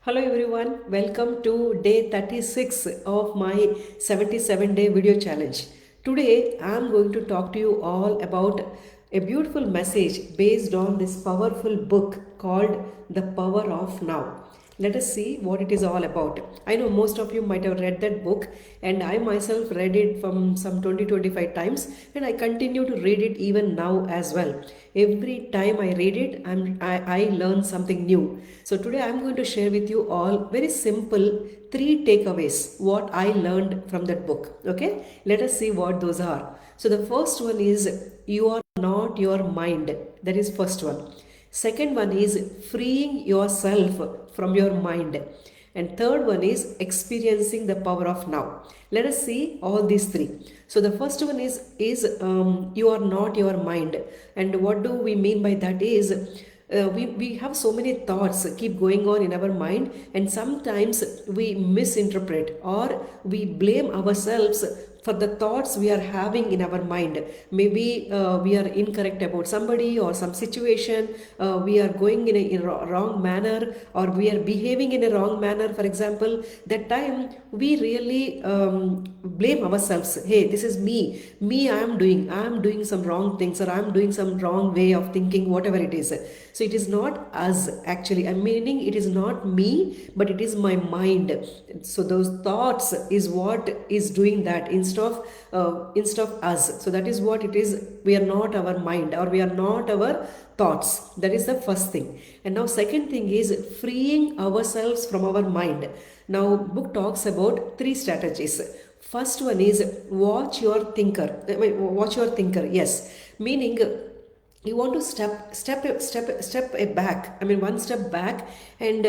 Hello everyone, welcome to day 36 of my 77-day video challenge. Today I am going to talk to you all about a beautiful message based on this powerful book called The Power of Now. Let us see what it is all about. I know most of you might have read that book, and I myself read it from some 20-25 times, and I continue to read it even now as well. Every time I read it, I learn something new. So today I'm going to share with you all very simple three takeaways what I learned from that book. Okay, let us see what those are. So the first one is you are not your mind. That is first one. Second one is freeing yourself from your mind. And third one is experiencing the power of now. Let us see all these three. So the first one is you are not your mind. And what do we mean by that is we have so many thoughts keep going on in our mind, and sometimes we misinterpret or we blame ourselves for the thoughts we are having in our mind. Maybe we are incorrect about somebody or some situation, we are going in a wrong manner, or we are behaving in a wrong manner. For example, that time we really blame ourselves. Hey, this is me, I am doing some wrong things, or I am doing some wrong way of thinking, whatever it is. So it is not us actually. I'm meaning it is not me, but it is my mind. So those thoughts is what is doing that instead of us. So that is what it is. We are not our mind, or we are not our thoughts. That is the first thing. And now second thing is freeing ourselves from our mind. Now book talks about three strategies. First one is watch your thinker. Watch your thinker. Yes, meaning you want to step back. One step back, and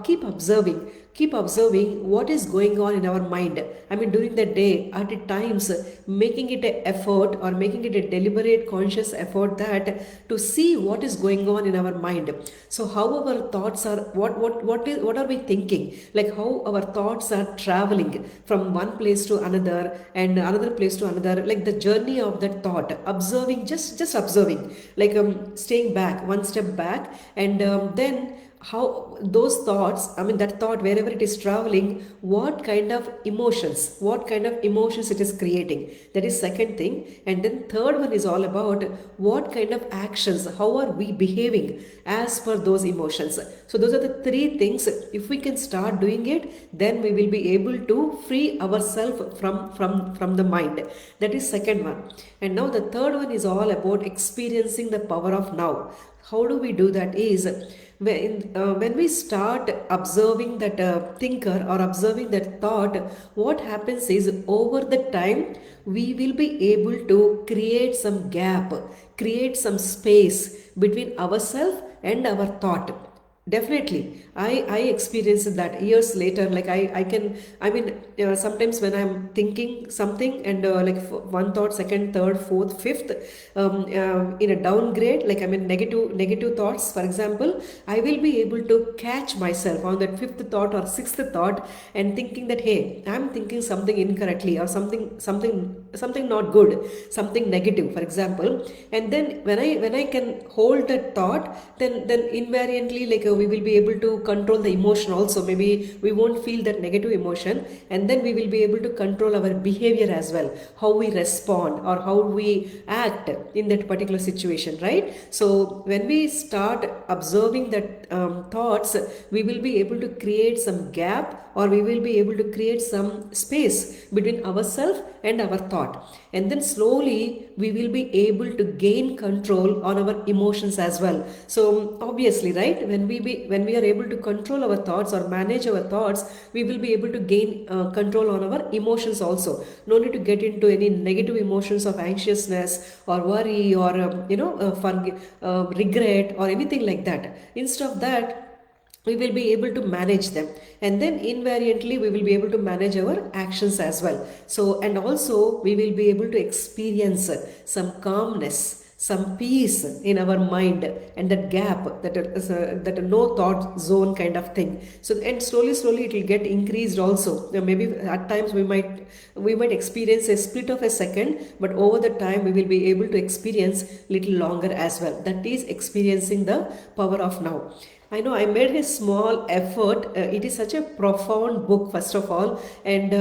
keep observing what is going on in our mind. During the day, at times, making it an effort, or making it a deliberate, conscious effort that to see what is going on in our mind. So how our thoughts are, what are we thinking? Like how our thoughts are traveling from one place to another, and another place to another. Like the journey of that thought, observing, just observing, like staying back, one step back, and then how those thoughts, that thought, wherever it is traveling, what kind of emotions it is creating. That is second thing. And then third one is all about what kind of actions, how are we behaving as per those emotions. So those are the three things. If we can start doing it, then we will be able to free ourselves from the mind. That is second one. And now the third one is all about experiencing the power of now. How do we do that is when we start observing that thinker, or observing that thought, what happens is over the time we will be able to create some gap, create some space between ourselves and our thought. Definitely, I experienced that years later. Like I can, sometimes when I'm thinking something, and one thought, second, third, fourth, fifth, in a downgrade, like negative thoughts, for example, I will be able to catch myself on that fifth thought or sixth thought, and thinking that, hey, I'm thinking something incorrectly, or something not good, something negative, for example. And then when I can hold that thought, then invariantly, like we will be able to control the emotion also. Maybe we won't feel that negative emotion, and then we will be able to control our behavior as well, how we respond or how we act in that particular situation, right? So when we start observing that thoughts, we will be able to create some gap, or we will be able to create some space between ourselves and our thought. And then slowly we will be able to gain control on our emotions as well. So obviously, right, when we are able to control our thoughts or manage our thoughts, we will be able to gain control on our emotions also. No need to get into any negative emotions of anxiousness or worry, or regret or anything like that. Instead of that, we will be able to manage them, and then invariantly we will be able to manage our actions as well. So, and also we will be able to experience some calmness, some peace in our mind, and that gap, that no thought zone kind of thing. So, and slowly it will get increased also. Maybe at times we might experience a split of a second, but over the time we will be able to experience little longer as well. That is experiencing the power of now. I know I made a small effort. It is such a profound book, first of all, and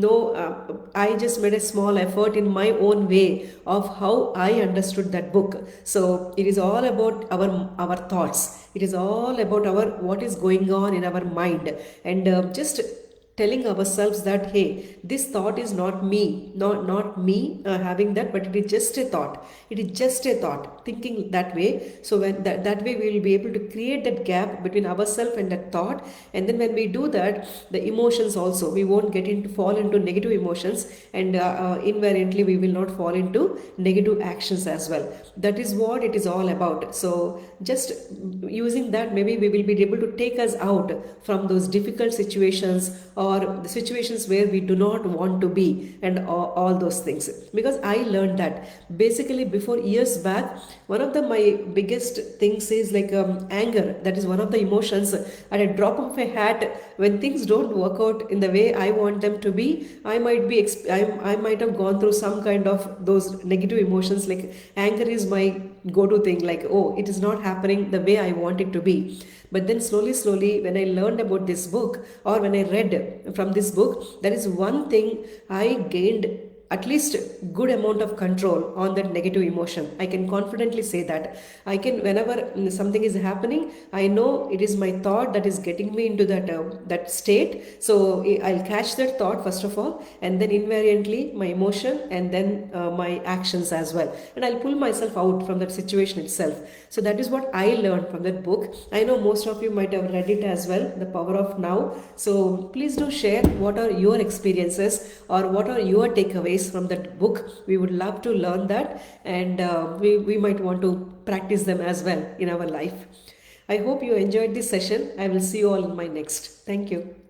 no, I just made a small effort in my own way of how I understood that book. So it is all about our thoughts. It is all about our what is going on in our mind, and just telling ourselves that hey, this thought is not me, not me having that, but it is just a thought. It is just a thought, thinking that way. So when that way we will be able to create that gap between ourselves and that thought. And then when we do that, the emotions also, we won't get into fall into negative emotions, and invariantly we will not fall into negative actions as well. That is what it is all about. So just using that, maybe we will be able to take us out from those difficult situations, or the situations where we do not want to be, and all those things. Because I learned that basically before years back, one of the my biggest things is like anger. That is one of the emotions. At a drop of a hat, when things don't work out in the way I want them to be, I might be I might have gone through some kind of those negative emotions. Like anger is my go-to thing, like, oh, it is not happening the way I want it to be. But then slowly, when I learned about this book, or when I read from this book, there is one thing I gained, at least good amount of control on that negative emotion. I can confidently say that I can, whenever something is happening, I know it is my thought that is getting me into that state. So I'll catch that thought first of all, and then invariantly my emotion, and then my actions as well, and I'll pull myself out from that situation itself. So that is what I learned from that book. I know most of you might have read it as well, The Power of Now. So please do share what are your experiences, or what are your takeaways from that book. We would love to learn that, and we might want to practice them as well in our life. I hope you enjoyed this session. I will see you all in my next. Thank you.